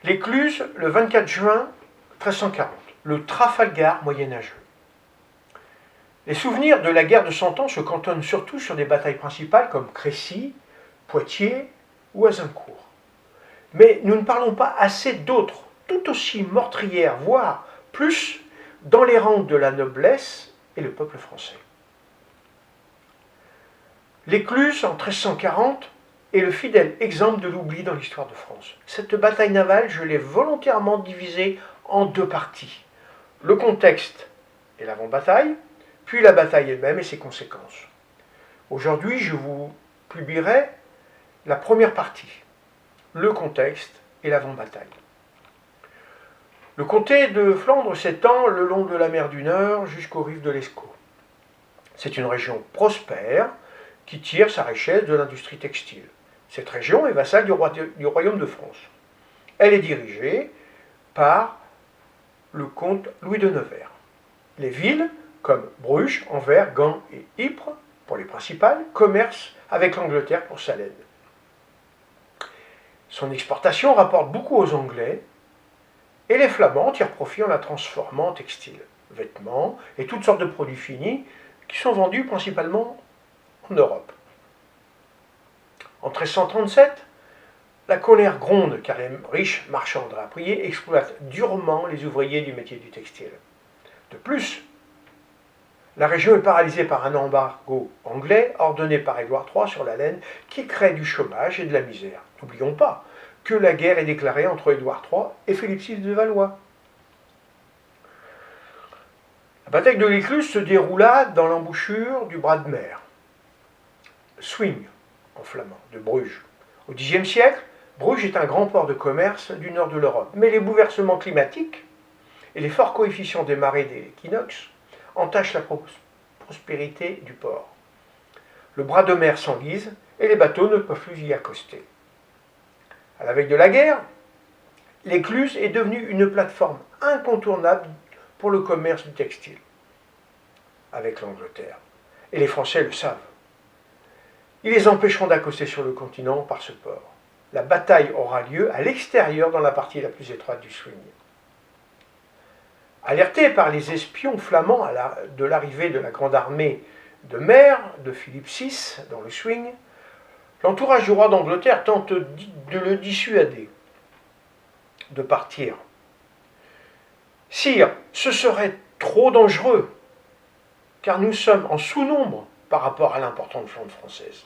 L'Écluse, le 24 juin 1340, le Trafalgar moyenâgeux. Les souvenirs de la guerre de Cent Ans se cantonnent surtout sur des batailles principales comme Crécy, Poitiers ou Azincourt. Mais nous ne parlons pas assez d'autres, tout aussi meurtrières, voire plus, dans les rangs de la noblesse et le peuple français. L'Écluse, en 1340, est le fidèle exemple de l'oubli dans l'histoire de France. Cette bataille navale, je l'ai volontairement divisée en deux parties. Le contexte et l'avant-bataille, puis la bataille elle-même et ses conséquences. Aujourd'hui, je vous publierai la première partie, le contexte et l'avant-bataille. Le comté de Flandre s'étend le long de la mer du Nord jusqu'aux rives de l'Escaut. C'est une région prospère qui tire sa richesse de l'industrie textile. Cette région est vassale du royaume de France. Elle est dirigée par le comte Louis de Nevers. Les villes, comme Bruges, Anvers, Gand et Ypres, pour les principales, commercent avec l'Angleterre pour sa laine. Son exportation rapporte beaucoup aux Anglais, et les Flamands tirent profit en la transformant en textile, vêtements et toutes sortes de produits finis qui sont vendus principalement en Europe. En 1337, la colère gronde car les riches marchands drapiers exploitent durement les ouvriers du métier du textile. De plus, la région est paralysée par un embargo anglais ordonné par Édouard III sur la laine qui crée du chômage et de la misère. N'oublions pas que la guerre est déclarée entre Édouard III et Philippe VI de Valois. La bataille de l'Écluse se déroula dans l'embouchure du bras de mer, Swing en flamand, de Bruges. Au Xe siècle, Bruges est un grand port de commerce du nord de l'Europe, mais les bouleversements climatiques et les forts coefficients des marées des équinoxes entachent la prospérité du port. Le bras de mer s'enlise et les bateaux ne peuvent plus y accoster. À la veille de la guerre, l'Écluse est devenue une plateforme incontournable pour le commerce du textile avec l'Angleterre. Et les Français le savent. Ils les empêcheront d'accoster sur le continent par ce port. La bataille aura lieu à l'extérieur dans la partie la plus étroite du Swing. Alertés par les espions flamands de l'arrivée de la grande armée de mer de Philippe VI dans le Swing, l'entourage du roi d'Angleterre tente de le dissuader de partir. Sire, ce serait trop dangereux, car nous sommes en sous-nombre par rapport à l'importante flotte française.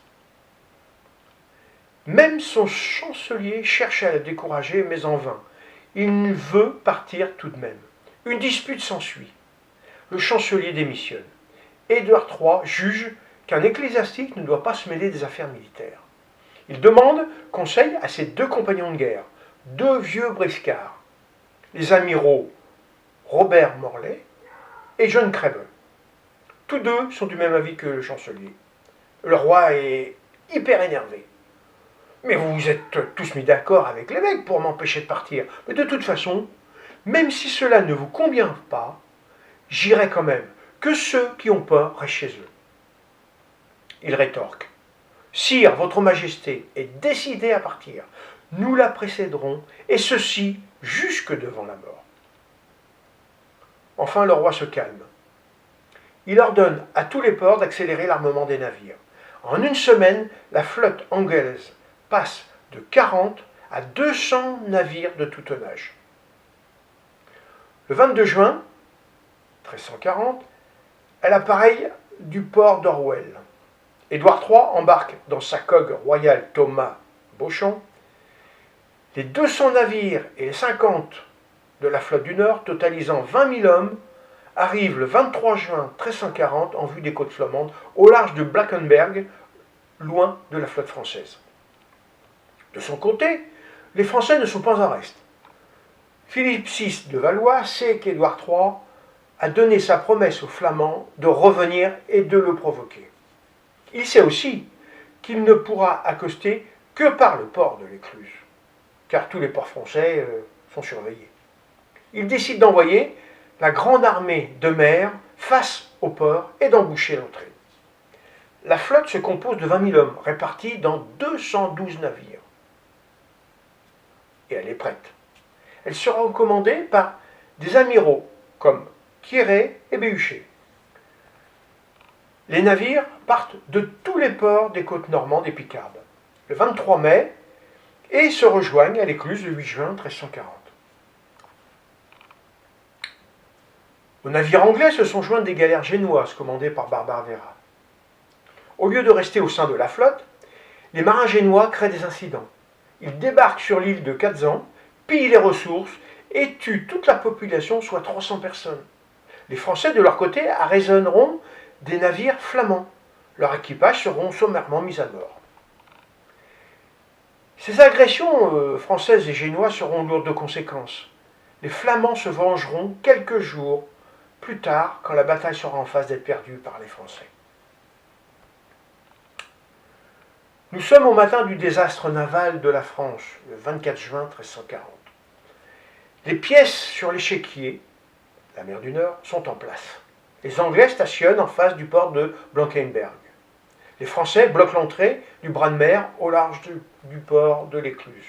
Même son chancelier cherche à le décourager, mais en vain. Il veut partir tout de même. Une dispute s'ensuit. Le chancelier démissionne. Édouard III juge qu'un ecclésiastique ne doit pas se mêler des affaires militaires. Il demande conseil à ses deux compagnons de guerre, deux vieux briscards, les amiraux Robert Morlay et John Craven. Tous deux sont du même avis que le chancelier. Le roi est hyper énervé. Mais vous vous êtes tous mis d'accord avec l'évêque pour m'empêcher de partir. Mais de toute façon, même si cela ne vous convient pas, j'irai quand même. Que ceux qui ont peur restent chez eux. Il rétorque. Sire, votre majesté est décidée à partir. Nous la précéderons, et ceci jusque devant la mort. Enfin, le roi se calme. Il ordonne à tous les ports d'accélérer l'armement des navires. En une semaine, la flotte anglaise passe de 40 à 200 navires de tout tonnage. Le 22 juin 1340, elle appareille du port d'Orwell. Édouard III embarque dans sa coque royale Thomas Beauchamp. Les 200 navires et les 50 de la flotte du Nord, totalisant 20 000 hommes, arrivent le 23 juin 1340 en vue des côtes flamandes, au large de Blankenberg, loin de la flotte française. De son côté, les Français ne sont pas en reste. Philippe VI de Valois sait qu'Édouard III a donné sa promesse aux Flamands de revenir et de le provoquer. Il sait aussi qu'il ne pourra accoster que par le port de l'Écluse, car tous les ports français sont surveillés. Il décide d'envoyer la grande armée de mer face au port et d'emboucher l'entrée. La flotte se compose de 20 000 hommes, répartis dans 212 navires. Et elle est prête. Elle sera commandée par des amiraux comme Quiré et Béhuchet. Les navires partent de tous les ports des côtes normandes et picardes le 23 mai et se rejoignent à l'écluse le 8 juin 1340. Aux navires anglais se sont jointes des galères génoises commandées par Barbavera. Au lieu de rester au sein de la flotte, les marins génois créent des incidents. Ils débarquent sur l'île de Kazan, pillent les ressources et tuent toute la population, soit 300 personnes. Les Français, de leur côté, arraisonneront des navires flamands. Leurs équipages seront sommairement mis à mort. Ces agressions françaises et génoises seront lourdes de conséquences. Les Flamands se vengeront quelques jours plus tard, quand la bataille sera en phase d'être perdue par les Français. Nous sommes au matin du désastre naval de la France, le 24 juin 1340. Les pièces sur l'échiquier, la mer du Nord, sont en place. Les Anglais stationnent en face du port de Blankenberg. Les Français bloquent l'entrée du bras de mer au large du port de l'Écluse.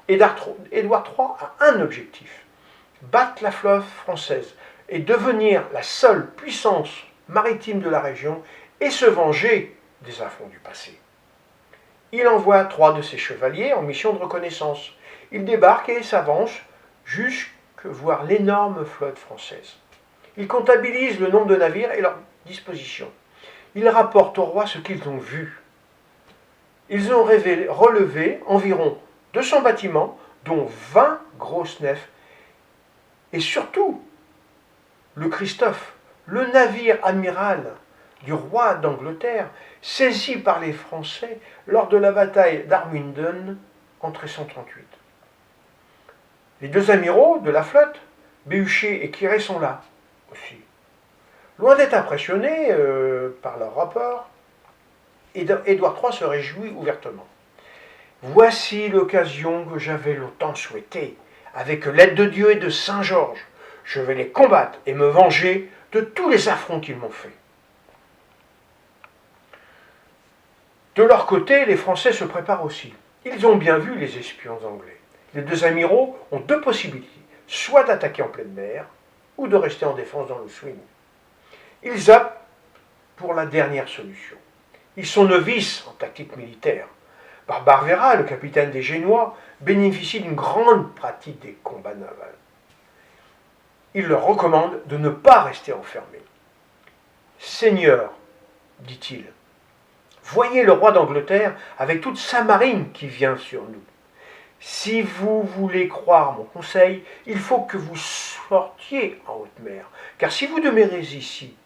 Édouard III a un objectif, battre la flotte française et devenir la seule puissance maritime de la région et se venger des affronts du passé. Il envoie 3 de ses chevaliers en mission de reconnaissance. Ils débarquent et s'avancent jusque voir l'énorme flotte française. Ils comptabilisent le nombre de navires et leur disposition. Ils rapportent au roi ce qu'ils ont vu. Ils ont relevé environ 200 bâtiments, dont 20 grosses nefs, et surtout le Christophe, le navire amiral du roi d'Angleterre, saisi par les Français lors de la bataille d'Armuyden en 1338. Les 2 amiraux de la flotte, Béhuchet et Quiré, sont là aussi. Loin d'être impressionnés par leur rapport, Édouard III se réjouit ouvertement. Voici l'occasion que j'avais longtemps souhaitée. Avec l'aide de Dieu et de Saint Georges, je vais les combattre et me venger de tous les affronts qu'ils m'ont faits. De leur côté, les Français se préparent aussi. Ils ont bien vu les espions anglais. Les 2 amiraux ont 2 possibilités, soit d'attaquer en pleine mer, ou de rester en défense dans le swing. Ils optent pour la dernière solution. Ils sont novices en tactique militaire. Barbavera, le capitaine des Génois, bénéficie d'une grande pratique des combats navals. Il leur recommande de ne pas rester enfermés. « Seigneur, dit-il, voyez le roi d'Angleterre avec toute sa marine qui vient sur nous. Si vous voulez croire mon conseil, il faut que vous sortiez en haute mer, car si vous demeurez ici,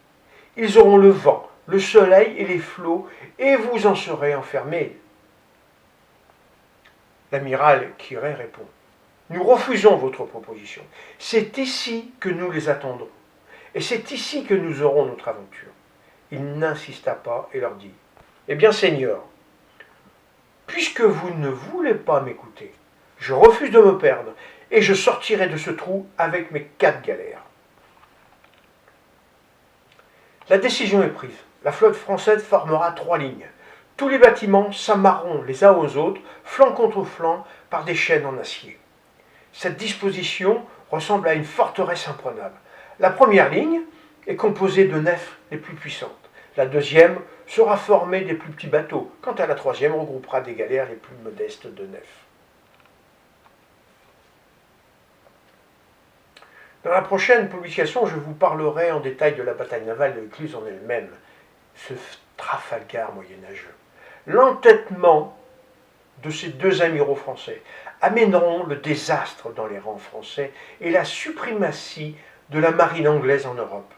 ils auront le vent, le soleil et les flots, et vous en serez enfermés. » L'amiral Quiré répond: « Nous refusons votre proposition. C'est ici que nous les attendrons, et c'est ici que nous aurons notre aventure. » Il n'insista pas et leur dit: « Eh bien, Seigneur, puisque vous ne voulez pas m'écouter, je refuse de me perdre, et je sortirai de ce trou avec mes 4 galères. » La décision est prise. La flotte française formera 3 lignes. Tous les bâtiments s'amarreront les uns aux autres, flanc contre flanc, par des chaînes en acier. Cette disposition ressemble à une forteresse imprenable. La première ligne est composée de nefs les plus puissantes. La deuxième sera formée des plus petits bateaux. Quant à la troisième, regroupera des galères les plus modestes de nefs. Dans la prochaine publication, je vous parlerai en détail de la bataille navale de l'Écluse en elle-même, ce Trafalgar moyenâgeux. L'entêtement de ces 2 amiraux français amèneront le désastre dans les rangs français et la suprématie de la marine anglaise en Europe.